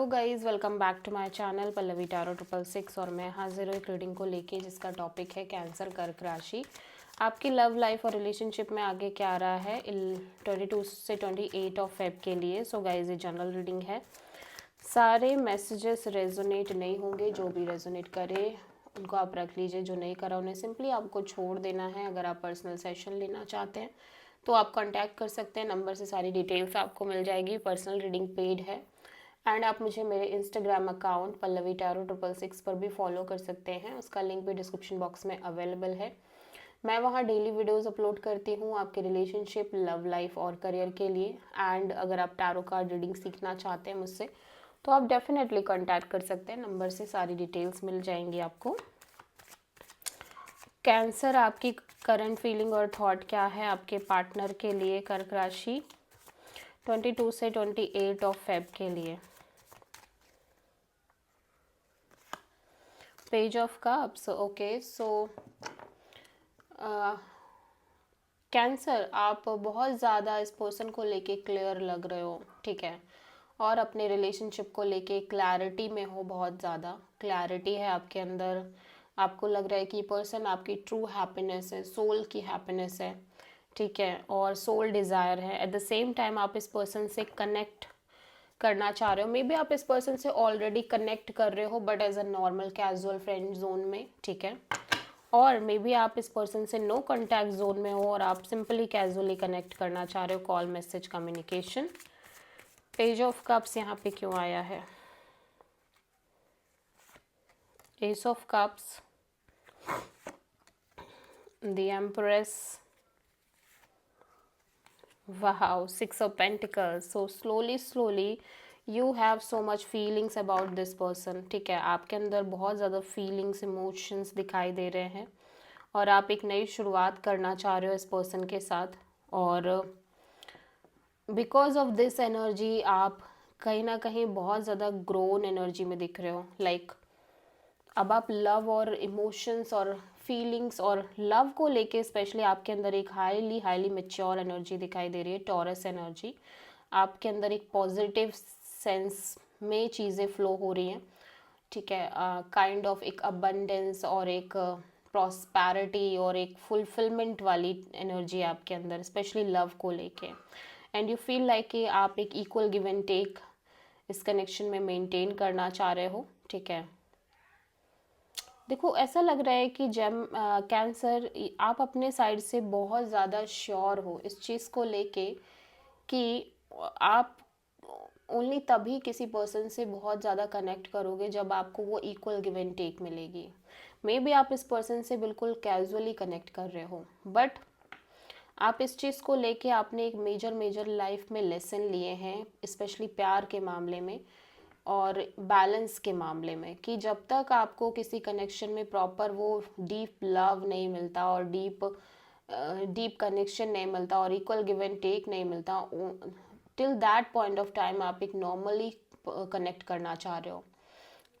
तो guys welcome back to my channel Pallavi tarot 666 और मैं हाजिर हूँ एक रीडिंग को लेके जिसका टॉपिक है कैंसर कर्क राशि। आपकी लव लाइफ और रिलेशनशिप में आगे क्या आ रहा है 22 से 28 ऑफ फेब के लिए। सो गाइज़ ये जनरल रीडिंग है, सारे मैसेजेस रेजोनेट नहीं होंगे। जो भी रेजोनेट करे उनको आप रख लीजिए, जो नहीं करा उन्हें सिंपली आपको छोड़ देना है। अगर आप पर्सनल सेशन लेना चाहते हैं तो आप कांटेक्ट कर सकते हैं, नंबर से सारी डिटेल्स आपको मिल जाएगी। पर्सनल रीडिंग पेड है एंड आप मुझे मेरे इंस्टाग्राम अकाउंट पल्लवी टैरो 666 पर भी फॉलो कर सकते हैं, उसका लिंक भी डिस्क्रिप्शन बॉक्स में अवेलेबल है। मैं वहाँ डेली वीडियोस अपलोड करती हूँ आपके रिलेशनशिप, लव लाइफ और करियर के लिए। एंड अगर आप टैरो कार्ड रीडिंग सीखना चाहते हैं मुझसे तो आप डेफिनेटली कांटेक्ट कर सकते हैं, नंबर से सारी डिटेल्स मिल जाएंगी आपको। कैंसर, आपकी करंट फीलिंग और थॉट क्या है आपके पार्टनर के लिए कर्क राशि 22 से 28 ऑफ फेब के लिए। Page of cups, okay. So cancer, आप बहुत ज़्यादा इस पर्सन को लेके क्लियर लग रहे हो, ठीक है, और अपने रिलेशनशिप को लेके क्लैरिटी में हो, बहुत ज़्यादा क्लैरिटी है आपके अंदर। आपको लग रहा है कि पर्सन आपकी ट्रू हैप्पीनेस है, सोल की हैप्पीनेस है, ठीक है, और सोल डिज़ायर है। एट द सेम टाइम आप इस पर्सन से कनेक्ट करना चाह रहे हो। मे बी आप इस पर्सन से ऑलरेडी कनेक्ट कर रहे हो but as a normal casual friend zone में, ठीक है, और मे बी आप इस पर्सन से नो कॉन्टैक्ट जोन में हो और आप सिंपली कैजुअली कनेक्ट करना चाह रहे हो, call message communication. Page of cups यहाँ पे क्यों आया है? S of cups, the empress, wow, 6 of pentacles. So slowly you have so much feelings about this person, ठीक है, आपके अंदर बहुत ज़्यादा फीलिंग्स, इमोशंस दिखाई दे रहे हैं और आप एक नई शुरुआत करना चाह रहे हो इस पर्सन के साथ। और बिकॉज ऑफ दिस एनर्जी आप कहीं ना कहीं बहुत ज़्यादा ग्रोन एनर्जी में दिख रहे हो। लाइक अब आप लव और इमोशंस और फीलिंग्स और लव को लेके स्पेशली आपके अंदर एक हाईली मैच्योर एनर्जी दिखाई दे रही है, टॉरस एनर्जी। आपके अंदर एक पॉजिटिव सेंस में चीज़ें फ्लो हो रही हैं, ठीक है, काइंड ऑफ एक अबंडेंस और एक प्रॉस्पैरिटी और एक फुलफिलमेंट वाली एनर्जी आपके अंदर, स्पेशली लव को लेके। एंड यू फील लाइक कि आप एक इक्वल गिव एंड टेक इस कनेक्शन में मेंटेन करना चाह रहे हो, ठीक है। देखो ऐसा लग रहा है कि जब कैंसर, आप अपने साइड से बहुत ज़्यादा श्योर हो इस चीज़ को लेके कि आप ओनली तभी किसी पर्सन से बहुत ज़्यादा कनेक्ट करोगे जब आपको वो इक्वल गिव एंड टेक मिलेगी। मे बी आप इस पर्सन से बिल्कुल कैजुअली कनेक्ट कर रहे हो बट आप इस चीज़ को लेके आपने एक मेजर लाइफ में लेसन लिए हैं, स्पेशली प्यार के मामले में और बैलेंस के मामले में, कि जब तक आपको किसी कनेक्शन में प्रॉपर वो डीप लव नहीं मिलता और डीप कनेक्शन नहीं मिलता और इक्वल गिव एंड टेक नहीं मिलता, till that point of time आप एक नॉर्मली कनेक्ट करना चाह रहे हो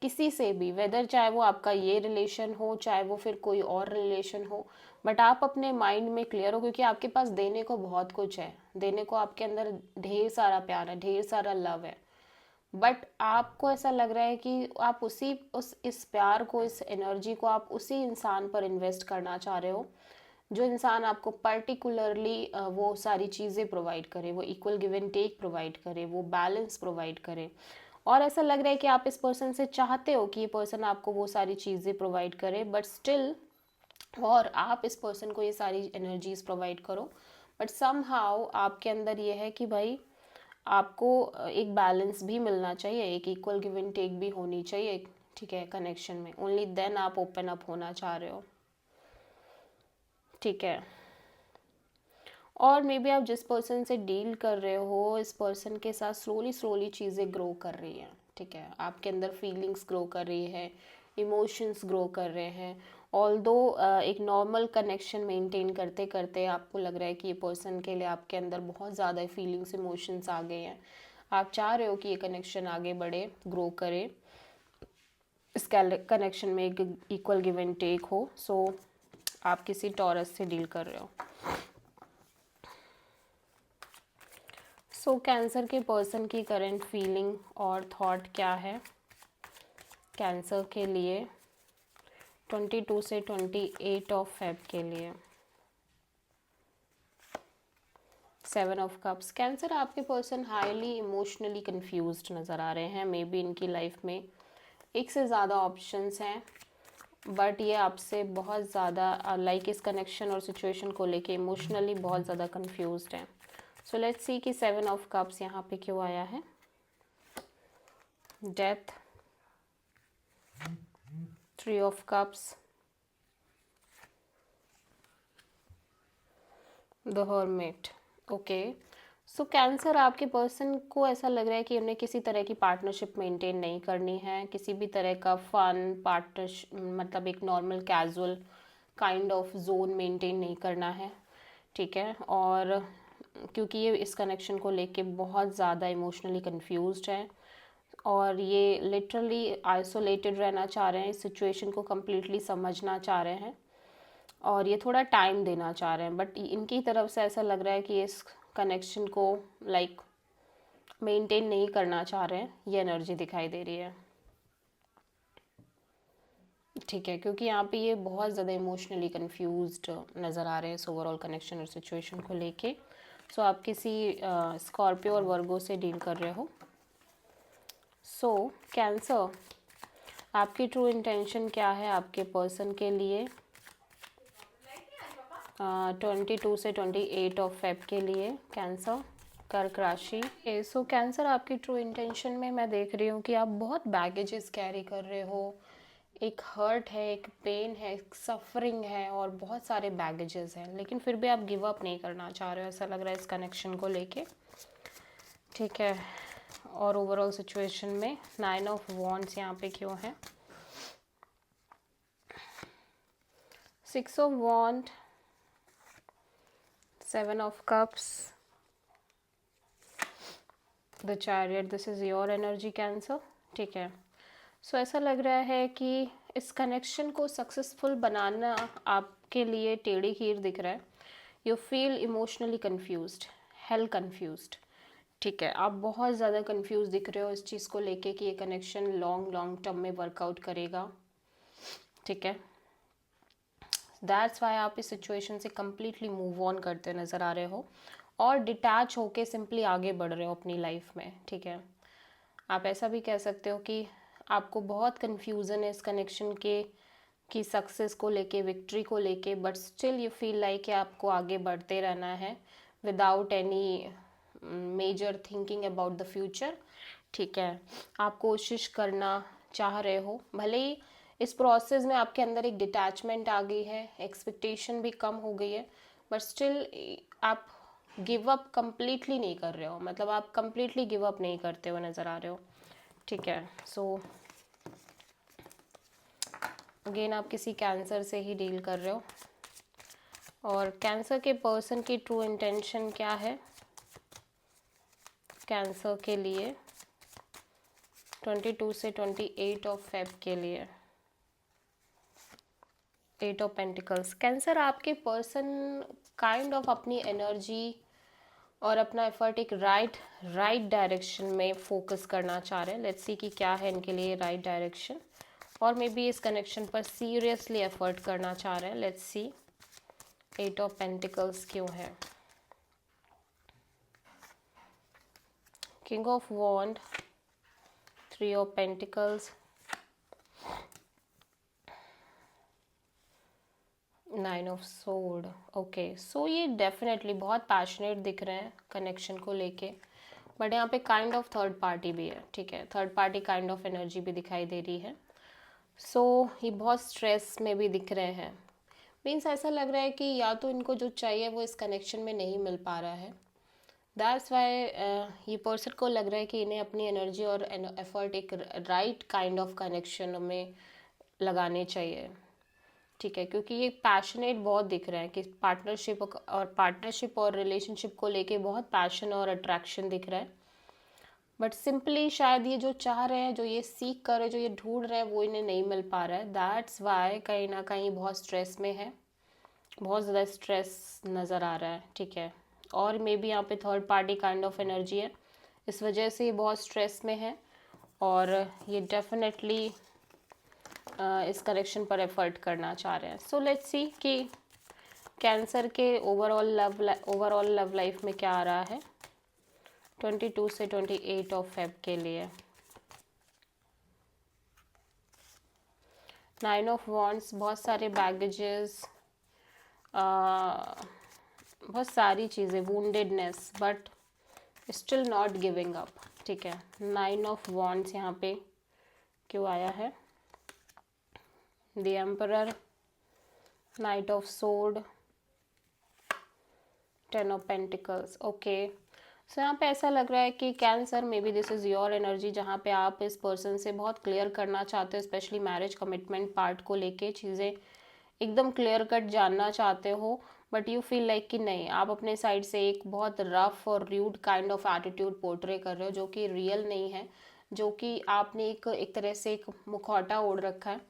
किसी से भी, वेदर चाहे वो आपका ये रिलेशन हो चाहे वो फिर कोई और रिलेशन हो, बट आप अपने माइंड में क्लियर हो क्योंकि आपके पास देने को बहुत कुछ है, देने को आपके अंदर ढेर सारा प्यार है, ढेर सारा लव है। बट आपको ऐसा लग रहा है कि आप इस प्यार को, इस एनर्जी को आप उसी इंसान पर इन्वेस्ट करना चाह रहे हो जो इंसान आपको पर्टिकुलरली वो सारी चीज़ें प्रोवाइड करे, वो equal give and take provide करे, वो बैलेंस प्रोवाइड करे। और ऐसा लग रहा है कि आप इस पर्सन से चाहते हो कि ये पर्सन आपको वो सारी चीज़ें प्रोवाइड करे बट स्टिल, और आप इस पर्सन को ये सारी एनर्जीज प्रोवाइड करो बट समहाउ आपके अंदर ये है कि भाई आपको एक बैलेंस भी मिलना चाहिए, एक इक्वल गिव एंड टेक भी होनी चाहिए, ठीक है, कनेक्शन में। ओनली देन आप ओपन अप होना चाह रहे हो, ठीक है। और मे बी आप जिस पर्सन से डील कर रहे हो इस पर्सन के साथ स्लोली चीज़ें ग्रो कर रही हैं, ठीक है, आपके अंदर फीलिंग्स ग्रो कर रही है, इमोशंस ग्रो कर रहे हैं। ऑल्दो एक नॉर्मल कनेक्शन मेंटेन करते करते आपको लग रहा है कि ये पर्सन के लिए आपके अंदर बहुत ज़्यादा फीलिंग्स, इमोशंस आ गए हैं। आप चाह रहे हो कि ये कनेक्शन आगे बढ़े, ग्रो करे, इस कनेक्शन में एक इक्वल गिव एंड टेक हो। सो आप किसी टॉरस से डील कर रहे हो। सो कैंसर के पर्सन की करंट फीलिंग और थॉट क्या है कैंसर के लिए 22 से 28 ऑफ फेब के लिए। 7 ऑफ कप्स। कैंसर आपके पर्सन हाईली इमोशनली कंफ्यूज्ड नज़र आ रहे हैं। मे बी इनकी लाइफ में एक से ज़्यादा ऑप्शंस हैं, बट ये आपसे बहुत ज़्यादा लाइक इस कनेक्शन और सिचुएशन को लेके इमोशनली बहुत ज़्यादा कंफ्यूज्ड हैं। सो लेट्स सी कि 7 ऑफ कप्स यहाँ पे क्यों आया है। Death, 3 of cups, the hermit. Okay, so cancer आपके पर्सन को ऐसा लग रहा है कि उन्हें किसी तरह की पार्टनरशिप मेंटेन नहीं करनी है, किसी भी तरह का फन पार्टनरशिप मतलब एक normal casual kind of zone maintain नहीं करना है, ठीक है। और क्योंकि ये इस कनेक्शन को लेके बहुत ज़्यादा इमोशनली कंफ्यूज्ड है और ये लिटरली आइसोलेटेड रहना चाह रहे हैं, इस सिचुएशन को कम्प्लीटली समझना चाह रहे हैं और ये थोड़ा टाइम देना चाह रहे हैं, बट इनकी तरफ से ऐसा लग रहा है कि इस कनेक्शन को लाइक मेंटेन नहीं करना चाह रहे हैं, ये एनर्जी दिखाई दे रही है, ठीक है। क्योंकि यहाँ पे ये बहुत ज़्यादा इमोशनली कंफ्यूज्ड नज़र आ रहे हैं इस ओवरऑल कनेक्शन और सिचुएशन को लेके। सो आप किसी स्कॉर्पियो और वर्गो से डील कर रहे हो। सो कैंसर, आपकी ट्रू इंटेंशन क्या है आपके पर्सन के लिए 22 से 28 ऑफ फेब के लिए कैंसर, कर्क राशि। सो कैंसर, आपकी ट्रू इंटेंशन में मैं देख रही हूँ कि आप बहुत बैगेजेस कैरी कर रहे हो, एक हर्ट है, एक पेन है, एक सफरिंग है और बहुत सारे बैगेजेस हैं, लेकिन फिर भी आप गिव अप नहीं करना चाह रहे हो, ऐसा लग रहा है इस कनेक्शन को लेके, ठीक है। और ओवरऑल सिचुएशन में 9 ऑफ वॉन्ड्स यहाँ पे क्यों है, 6 of wands, 7 of cups, the chariot. This is your energy Cancer, ठीक है। सो ऐसा लग रहा है कि इस कनेक्शन को सक्सेसफुल बनाना आपके लिए टेढ़ी खीर दिख रहा है। You feel emotionally confused, hello confused, ठीक है। आप बहुत ज़्यादा कन्फ्यूज दिख रहे हो इस चीज़ को लेके कि ये कनेक्शन लॉन्ग टर्म में वर्कआउट करेगा, ठीक है। दैट्स वाई आप इस सिचुएशन से कम्प्लीटली मूव ऑन करते नज़र आ रहे हो और डिटैच होके सिंपली आगे बढ़ रहे हो अपनी लाइफ में, ठीक है। आप ऐसा भी कह सकते हो कि आपको बहुत कन्फ्यूज़न है इस कनेक्शन के की सक्सेस को लेके, विक्ट्री को लेके, but still you feel like कि आपको आगे बढ़ते रहना है without any major thinking about the future, ठीक है। आप कोशिश करना चाह रहे हो, भले ही इस प्रोसेस में आपके अंदर एक डिटैचमेंट आ गई है, एक्सपेक्टेशन भी कम हो गई है, बट स्टिल आप गिव अप कम्प्लीटली नहीं कर रहे हो, मतलब आप कम्प्लीटली गिव अप नहीं करते हुए नज़र आ रहे हो, ठीक है। सो अगेन आप किसी कैंसर से ही डील कर रहे हो और कैंसर के पर्सन की ट्रू इंटेंशन क्या है कैंसर के लिए 22 से 28 ऑफ फेब के लिए। 8 ऑफ पेंटिकल्स। कैंसर, आपके पर्सन काइंड ऑफ अपनी एनर्जी और अपना एफर्ट एक राइट डायरेक्शन में फोकस करना चाह रहे हैं। लेट्स सी कि क्या है इनके लिए राइट डायरेक्शन, और मे बी इस कनेक्शन पर सीरियसली एफर्ट करना चाह रहे हैं। लेट्स सी 8 ऑफ पेंटिकल्स क्यों है। King of wand, 3 of pentacles, 9 of sword. Okay, so ये डेफिनेटली बहुत पैशनेट दिख रहे हैं कनेक्शन को लेके, बट यहाँ पे काइंड ऑफ थर्ड पार्टी भी है, ठीक है। Third party kind of energy भी दिखाई दे रही है। सो ये बहुत स्ट्रेस में भी दिख रहे हैं, मीन्स ऐसा लग रहा है कि या तो इनको जो चाहिए वो इस कनेक्शन में नहीं मिल पा रहा है। दैट्स वाई ये पर्सन को लग रहा है कि इन्हें अपनी एनर्जी और एफर्ट एक राइट काइंड ऑफ कनेक्शन में लगाने चाहिए, ठीक है। क्योंकि ये पैशनेट बहुत दिख रहे हैं कि पार्टनरशिप और रिलेशनशिप को लेके बहुत पैशन और अट्रैक्शन दिख रहा है, बट सिंपली शायद ये जो चाह रहे हैं, जो ये सीख कर रहे हैं, जो ये ढूंढ रहे हैं, वो इन्हें नहीं मिल पा रहा है। दैट्स वाई कहीं ना कहीं बहुत स्ट्रेस में है, बहुत ज़्यादा स्ट्रेस नज़र आ रहा है, ठीक है। और मे बी यहाँ पे third party kind of energy है, इस वजह से ये बहुत स्ट्रेस में है और ये डेफिनेटली इस करेक्शन पर एफर्ट करना चाह रहे हैं. सो लेट्स सी कि कैंसर के ओवरऑल लव लाइफ में क्या आ रहा है 22 से 28 ऑफ फेब के लिए. 9 ऑफ वॉन्ड्स, बहुत सारे बैगेजेस, बहुत सारी चीज़ें, woundedness, but still not giving up. ठीक है, 9 ऑफ वॉन्ड्स यहाँ पे क्यों आया है, the emperor, knight of sword, 10 of pentacles. Okay, so यहाँ पे ऐसा लग रहा है कि cancer, maybe this is your energy जहाँ पे आप इस पर्सन से बहुत क्लियर करना चाहते हो, स्पेशली मैरिज कमिटमेंट पार्ट को लेके चीज़ें एकदम क्लियर कट जानना चाहते हो, बट यू फील लाइक कि नहीं, आप अपने साइड से एक बहुत रफ और rude kind of attitude portray कर रहे हो जो कि रियल नहीं है, जो कि आपने एक तरह से एक मुखौटा ओढ़ रखा है.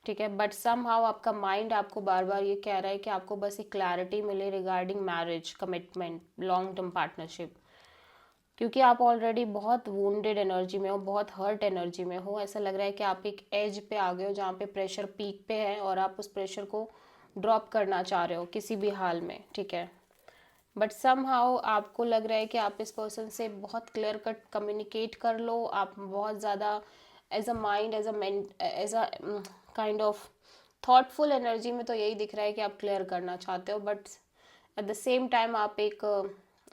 ठीक है, बट सम हाउ आपका माइंड आपको बार बार ये कह रहा है कि आपको बस एक क्लैरिटी मिले regarding marriage commitment, long term partnership, क्योंकि आप ऑलरेडी बहुत वुंडेड एनर्जी में हो, बहुत हर्ट एनर्जी में हो. ऐसा लग रहा है कि आप एक एज पे आ गए हो जहाँ पे प्रेशर पीक पे है और आप उस प्रेशर को ड्रॉप करना चाह रहे हो किसी भी हाल में. ठीक है, बट सम हाउ आपको लग रहा है कि आप इस पर्सन से बहुत क्लियर कट कम्युनिकेट कर लो. आप बहुत ज़्यादा as a mind, as a kind of thoughtful energy में तो यही दिख रहा है कि आप क्लियर करना चाहते हो, but at the same time आप एक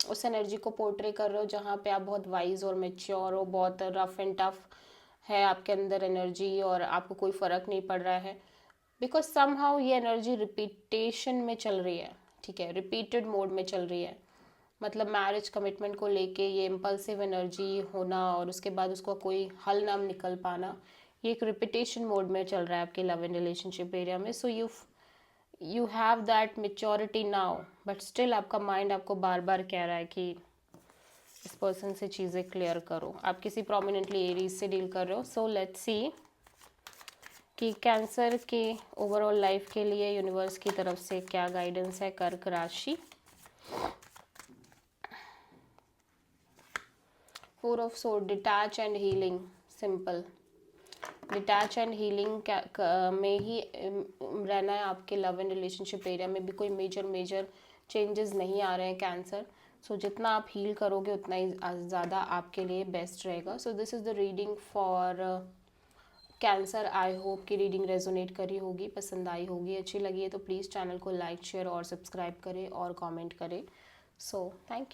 उस एनर्जी को पोर्ट्रे कर रहे हो जहाँ पे आप बहुत वाइज और मेच्योर हो, बहुत रफ एंड टफ है आपके अंदर एनर्जी और आपको कोई फ़र्क नहीं पड़ रहा है, बिकॉज समहाउ ये एनर्जी रिपीटेशन में चल रही है. ठीक है, रिपीटेड मोड में चल रही है, मतलब मैरिज कमिटमेंट को लेके ये इम्पल्सिव एनर्जी होना और उसके बाद उसका कोई हल ना निकल पाना, ये एक रिपीटेशन मोड में चल रहा है आपके लव एंड रिलेशनशिप एरिया में. So you have that maturity now, but still आपका माइंड आपको बार बार कह रहा है कि इस पर्सन से चीज़ें क्लियर करो. आप किसी प्रोमिनेंटली एरीज से डील कर रहे हो. सो लेट्स सी कि कैंसर के ओवरऑल लाइफ के लिए यूनिवर्स की तरफ से क्या गाइडेंस है. कर्क राशि, 4 of sword, detach and healing. Simple, detach and healing में ही रहना है आपके लव एंड रिलेशनशिप एरिया में भी. कोई मेजर चेंजेस नहीं आ रहे हैं कैंसर. सो जितना आप हील करोगे उतना ही ज़्यादा आपके लिए बेस्ट रहेगा. So this is the reading for cancer. I hope कि रीडिंग रेजोनेट करी होगी, पसंद आई होगी, अच्छी लगी है तो प्लीज़ चैनल को लाइक, शेयर और सब्सक्राइब करें और कमेंट करें. So thank you.